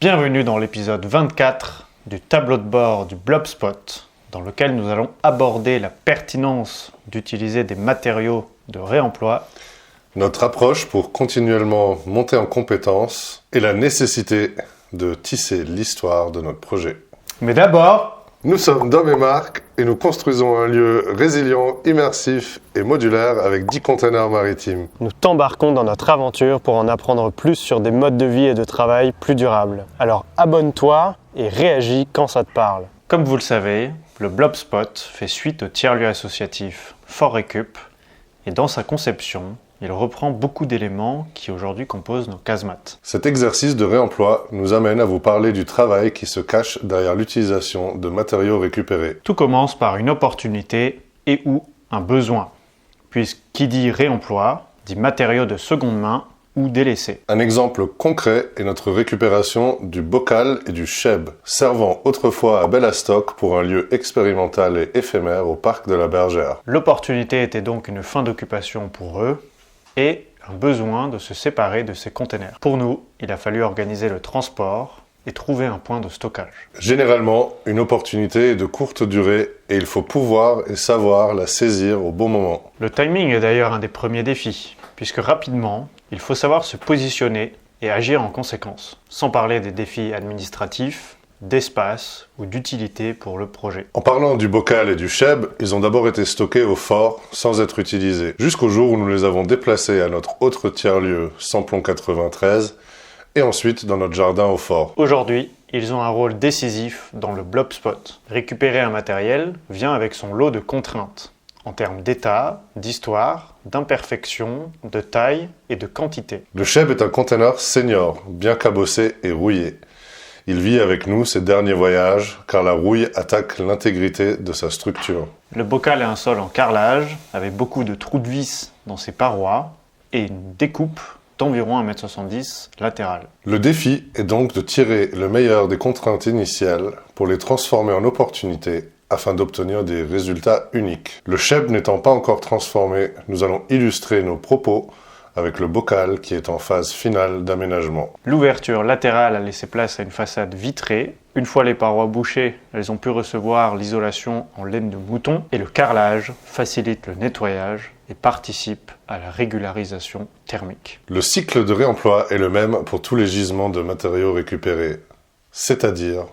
Bienvenue dans l'épisode 24 du tableau de bord du Blobspot, dans lequel nous allons aborder la pertinence d'utiliser des matériaux de réemploi, notre approche pour continuellement monter en compétences et la nécessité de tisser l'histoire de notre projet. Mais d'abord, nous sommes Dom et Marc et nous construisons un lieu résilient, immersif et modulaire avec 10 containers maritimes. nous t'embarquons dans notre aventure pour en apprendre plus sur des modes de vie et de travail plus durables. Alors abonne-toi et réagis quand ça te parle. Comme vous le savez, le Blobspot fait suite au tiers-lieu associatif Fort Récup et dans sa conception, il reprend beaucoup d'éléments qui aujourd'hui composent nos casemates. Cet exercice de réemploi nous amène à vous parler du travail qui se cache derrière l'utilisation de matériaux récupérés. Tout commence par une opportunité et ou un besoin, puisqu'il dit réemploi, dit matériaux de seconde main ou délaissés. Un exemple concret est notre récupération du bocal et du cheb, servant autrefois à Bellastock pour un lieu expérimental et éphémère au parc de la Bergère. L'opportunité était donc une fin d'occupation pour eux et un besoin de se séparer de ces containers. Pour nous, il a fallu organiser le transport et trouver un point de stockage. Généralement, une opportunité est de courte durée et il faut pouvoir et savoir la saisir au bon moment. Le timing est d'ailleurs un des premiers défis, puisque rapidement, il faut savoir se positionner et agir en conséquence, sans parler des défis administratifs, d'espace ou d'utilité pour le projet. En parlant du bocal et du cheb, ils ont d'abord été stockés au fort sans être utilisés, jusqu'au jour où nous les avons déplacés à notre autre tiers-lieu, Samplon 93, et ensuite dans notre jardin au fort. Aujourd'hui, ils ont un rôle décisif dans le Blobspot. Récupérer un matériel vient avec son lot de contraintes, en termes d'état, d'histoire, d'imperfection, de taille et de quantité. Le cheb est un container senior, bien cabossé et rouillé. Il vit avec nous ses derniers voyages, car la rouille attaque l'intégrité de sa structure. Le bocal est un sol en carrelage, avec beaucoup de trous de vis dans ses parois, et une découpe d'environ 1,70 m latérale. Le défi est donc de tirer le meilleur des contraintes initiales pour les transformer en opportunités, afin d'obtenir des résultats uniques. Le cheb n'étant pas encore transformé, nous allons illustrer nos propos avec le bocal qui est en phase finale d'aménagement. L'ouverture latérale a laissé place à une façade vitrée. Une fois les parois bouchées, elles ont pu recevoir l'isolation en laine de mouton et le carrelage facilite le nettoyage et participe à la régularisation thermique. Le cycle de réemploi est le même pour tous les gisements de matériaux récupérés, c'est-à-dire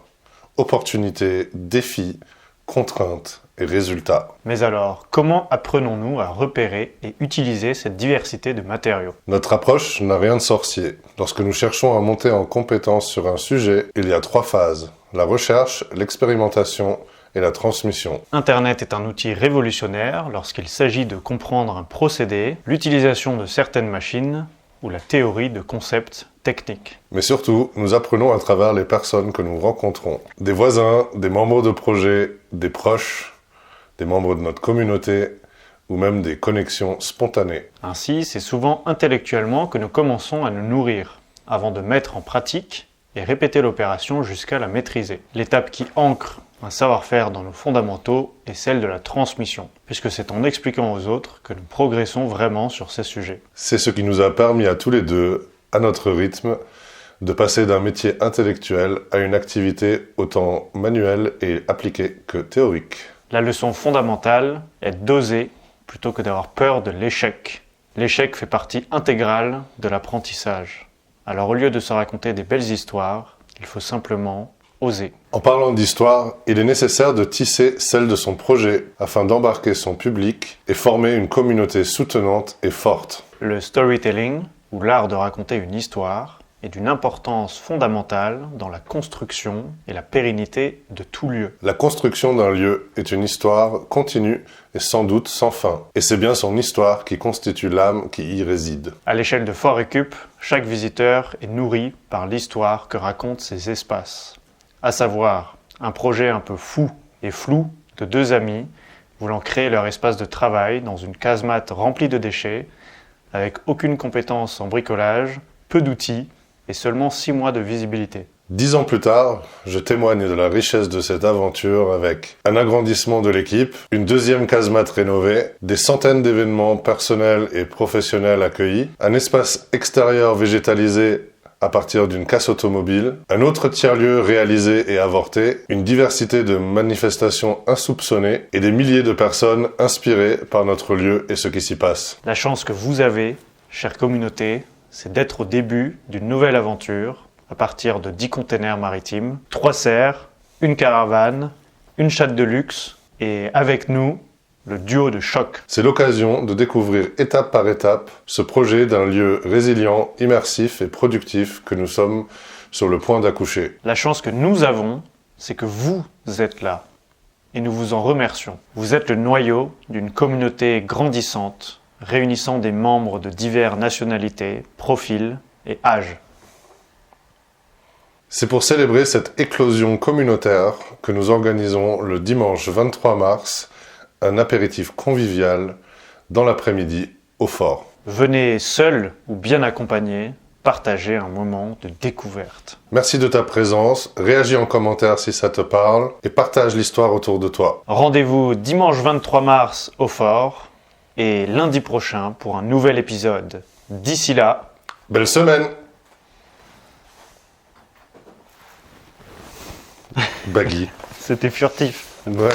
opportunités, défis, contraintes et résultats. Mais alors, comment apprenons-nous à repérer et utiliser cette diversité de matériaux ? Notre approche n'a rien de sorcier. Lorsque nous cherchons à monter en compétence sur un sujet, il y a 3 phases: la recherche, l'expérimentation et la transmission. Internet est un outil révolutionnaire lorsqu'il s'agit de comprendre un procédé, l'utilisation de certaines machines ou la théorie de concepts techniques. Mais surtout, nous apprenons à travers les personnes que nous rencontrons. Des voisins, des membres de projet, des proches, des membres de notre communauté ou même des connexions spontanées. Ainsi, c'est souvent intellectuellement que nous commençons à nous nourrir, avant de mettre en pratique et répéter l'opération jusqu'à la maîtriser. L'étape qui ancre un savoir-faire dans nos fondamentaux est celle de la transmission, puisque c'est en expliquant aux autres que nous progressons vraiment sur ces sujets. C'est ce qui nous a permis à tous les deux, à notre rythme, de passer d'un métier intellectuel à une activité autant manuelle et appliquée que théorique. La leçon fondamentale est d'oser plutôt que d'avoir peur de l'échec. L'échec fait partie intégrale de l'apprentissage. Alors au lieu de se raconter des belles histoires, il faut simplement oser. En parlant d'histoire, il est nécessaire de tisser celle de son projet afin d'embarquer son public et former une communauté soutenante et forte. Le storytelling, ou l'art de raconter une histoire, est d'une importance fondamentale dans la construction et la pérennité de tout lieu. La construction d'un lieu est une histoire continue et sans doute sans fin. Et c'est bien son histoire qui constitue l'âme qui y réside. À l'échelle de Fort Récup, chaque visiteur est nourri par l'histoire que racontent ces espaces. À savoir, un projet un peu fou et flou de 2 amis voulant créer leur espace de travail dans une casemate remplie de déchets, avec aucune compétence en bricolage, peu d'outils et seulement 6 mois de visibilité. 10 ans plus tard, je témoigne de la richesse de cette aventure avec un agrandissement de l'équipe, une 2e casemate rénovée, des centaines d'événements personnels et professionnels accueillis, un espace extérieur végétalisé à partir d'une casse automobile, un autre tiers-lieu réalisé et avorté, une diversité de manifestations insoupçonnées et des milliers de personnes inspirées par notre lieu et ce qui s'y passe. La chance que vous avez, chère communauté, c'est d'être au début d'une nouvelle aventure à partir de 10 containers maritimes, 3 serres, une caravane, une chatte de luxe et avec nous, le duo de choc. C'est l'occasion de découvrir étape par étape ce projet d'un lieu résilient, immersif et productif que nous sommes sur le point d'accoucher. La chance que nous avons, c'est que vous êtes là et nous vous en remercions. Vous êtes le noyau d'une communauté grandissante, réunissant des membres de diverses nationalités, profils et âges. C'est pour célébrer cette éclosion communautaire que nous organisons le dimanche 23 mars un apéritif convivial dans l'après-midi au fort. Venez seul ou bien accompagné, partager un moment de découverte. Merci de ta présence, réagis en commentaire si ça te parle et partage l'histoire autour de toi. Rendez-vous dimanche 23 mars au fort et lundi prochain pour un nouvel épisode. D'ici là, belle semaine! Baggy. C'était furtif. Ouais.